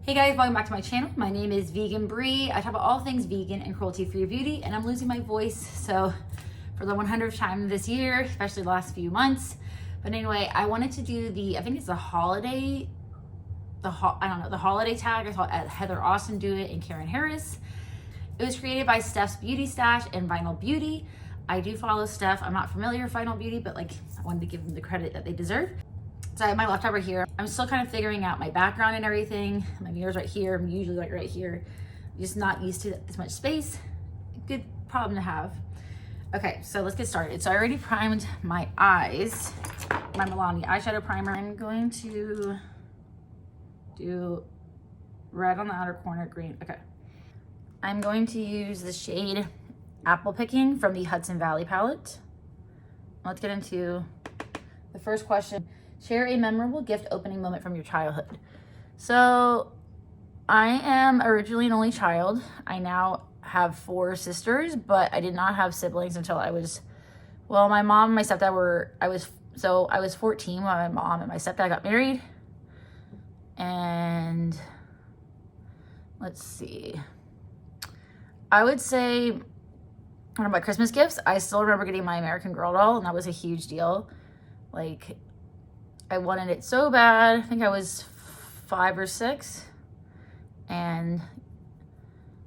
Hey guys, welcome back to my channel. My name is Vegan Bree. I talk about all things vegan and cruelty-free beauty, and I'm losing my voice, so for the 100th time this year, especially the last few months. But anyway, I wanted to do I think it's the holiday, the holiday tag. I saw Heather Austin do it and Karen Harris. It was created by Steph's Beauty Stash and Vinyl Beauty. I do follow Steph. I'm not familiar with Vinyl Beauty, but like I wanted to give them the credit that they deserve. So I have my laptop right here. I'm still kind of figuring out my background and everything. My mirror's right here. I'm usually like right here. I'm just not used to as much space. Good problem to have. Okay, so let's get started. So I already primed my eyes, my Milani eyeshadow primer. I'm going to do red on the outer corner, green. Okay. I'm going to use the shade Apple Picking from the Hudson Valley palette. Let's get into the first question. Share a memorable gift opening moment from your childhood. So I am originally an only child. I now have 4 sisters, but I did not have siblings until I was, well, my mom and my stepdad were, I was 14 when my mom and my stepdad got married. And let's see. I would say one of my Christmas gifts, I still remember getting my American Girl doll, and that was a huge deal. Like, I wanted it so bad. I think I was 5 or 6, and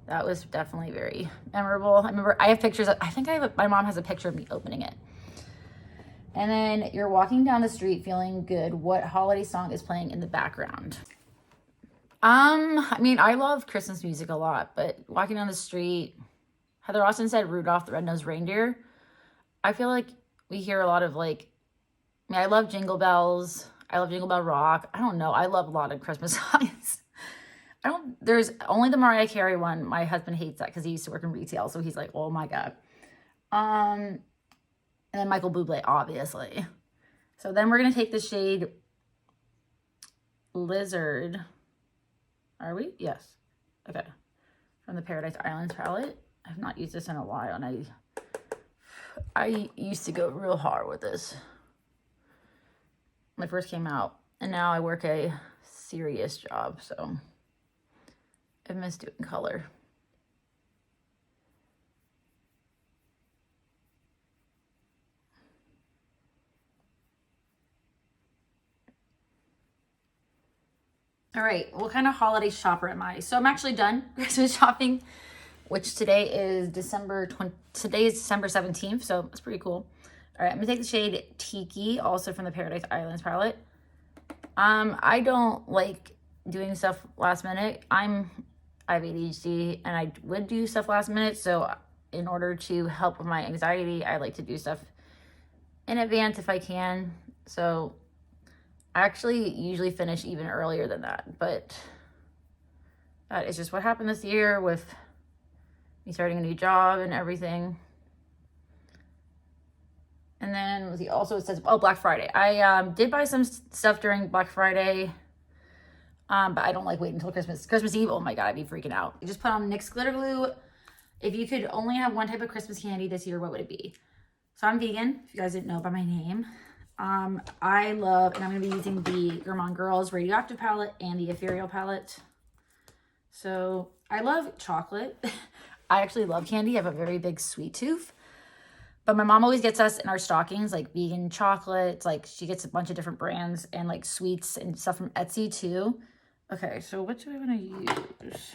that was definitely very memorable. I remember I have pictures of, my mom has a picture of me opening it. And then you're walking down the street feeling good. What holiday song is playing in the background? I mean, I love Christmas music a lot, but walking down the street, Heather Austin said Rudolph the Red-Nosed Reindeer. I feel like we hear a lot of like, I mean, I love Jingle Bells. I love Jingle Bell Rock. I don't know. I love a lot of Christmas songs. There's only the Mariah Carey one. My husband hates that because he used to work in retail. So he's like, oh my God. And then Michael Bublé, obviously. So then we're going to take the shade Lizard. Are we? Yes. Okay. From the Paradise Islands palette. I've not used this in a while, and I used to go real hard with this when I first came out, and now I work a serious job, so I miss doing color. All right, what kind of holiday shopper am I? So I'm actually done Christmas shopping, which today is December 17th, so it's pretty cool. All right, I'm gonna take the shade Tiki, also from the Paradise Islands palette. I don't like doing stuff last minute. I have ADHD, and I would do stuff last minute, so in order to help with my anxiety, I like to do stuff in advance if I can. So I actually usually finish even earlier than that, but that is just what happened this year with me starting a new job and everything. And then also it says, oh, Black Friday. I did buy some stuff during Black Friday, but I don't like waiting until Christmas Eve. Oh my God, I'd be freaking out. I just put on NYX glitter glue. If you could only have one type of Christmas candy this year, what would it be? So I'm vegan, if you guys didn't know by my name. I love, and I'm going to be using the Grwm Girls Radioactive palette and the Ethereal palette. So I love chocolate. I actually love candy. I have a very big sweet tooth. But my mom always gets us in our stockings, like vegan chocolates. Like she gets a bunch of different brands and like sweets and stuff from Etsy too. Okay, so what do I want to use?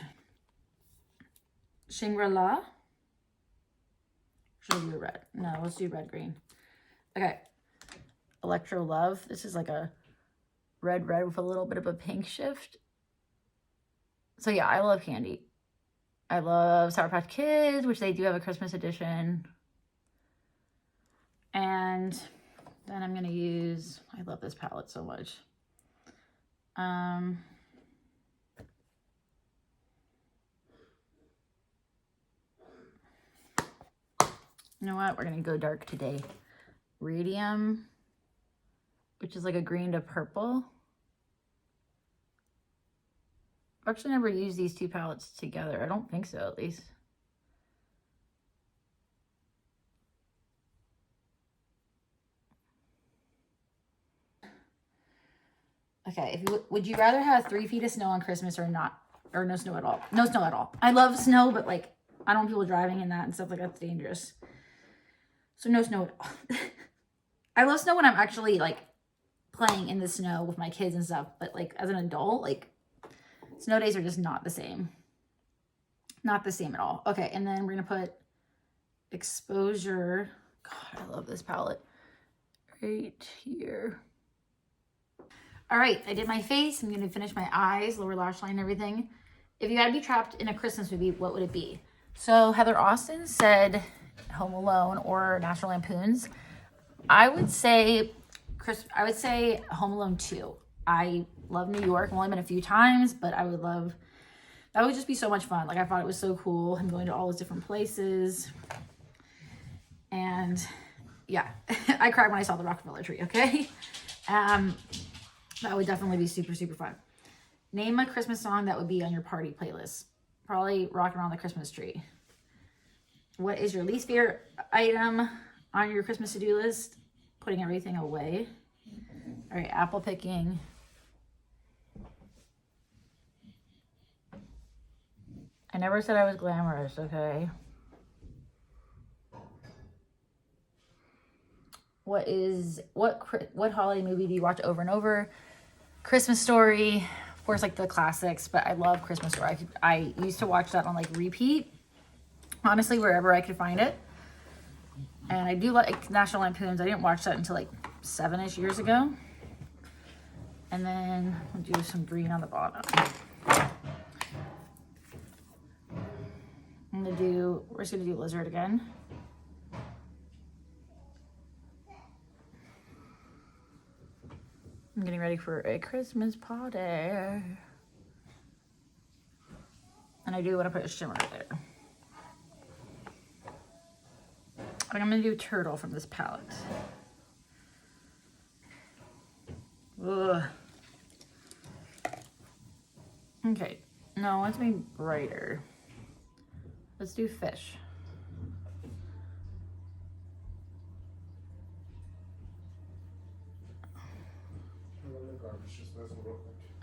Shangri-La. Should I do a red? No, let's do red green. Okay. Electro Love. This is like a red with a little bit of a pink shift. So yeah, I love candy. I love Sour Patch Kids, which they do have a Christmas edition. And then I'm going to use, I love this palette so much. You know what? We're going to go dark today. Radium, which is like a green to purple. I've actually never used these two palettes together. I don't think so, at least. Okay, would you rather have 3 feet of snow on Christmas or not, or no snow at all? No snow at all. I love snow, but like I don't want people driving in that and stuff like that's dangerous. So no snow at all. I love snow when I'm actually like playing in the snow with my kids and stuff, but like as an adult, like snow days are just not the same. Not the same at all. Okay, and then we're gonna put exposure. God, I love this palette. Right here. All right, I did my face. I'm gonna finish my eyes, lower lash line, everything. If you had to be trapped in a Christmas movie, what would it be? So Heather Austin said Home Alone or National Lampoons. I would say Home Alone 2. I love New York. I've only been a few times, but I would love, that would just be so much fun. Like I thought it was so cool and going to all those different places. And yeah, I cried when I saw the Rockefeller tree, okay? That would definitely be super, super fun. Name a Christmas song that would be on your party playlist. Probably Rockin' Around the Christmas Tree. What is your least favorite item on your Christmas to-do list? Putting everything away. All right, apple picking. I never said I was glamorous, okay? What holiday movie do you watch over and over? Christmas Story, of course, like the classics, but I love Christmas Story. I used to watch that on like repeat, honestly, wherever I could find it. And I do like National Lampoons. I didn't watch that until like 7-ish years ago. And then we'll do some green on the bottom. We're just gonna do lizard again. I'm getting ready for a Christmas party. And I do want to put a shimmer there. I'm gonna do turtle from this palette. Ugh. Okay, no, I want it to be brighter. Let's do fish.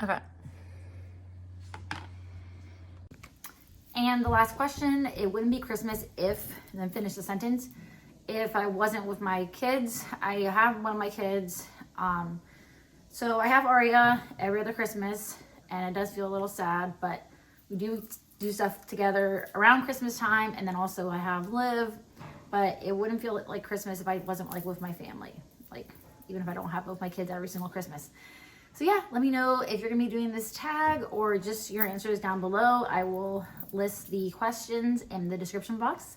Okay. And the last question, it wouldn't be Christmas if, and then finish the sentence, if I wasn't with my kids. I have one of my kids. So I have Aria every other Christmas, and it does feel a little sad, but we do stuff together around Christmas time, and then also I have Liv, but it wouldn't feel like Christmas if I wasn't like with my family, like even if I don't have both my kids every single Christmas. So yeah, let me know if you're gonna be doing this tag or just your answers down below. I will list the questions in the description box.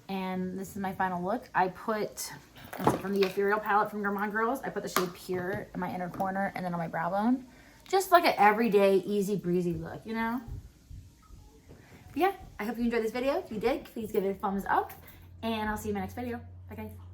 And this is my final look. I put, from the Ethereal palette from Grwm Girls, I put the shade Pure in my inner corner and then on my brow bone. Just like an everyday, easy breezy look, you know? But yeah, I hope you enjoyed this video. If you did, please give it a thumbs up. And I'll see you in my next video. Bye guys.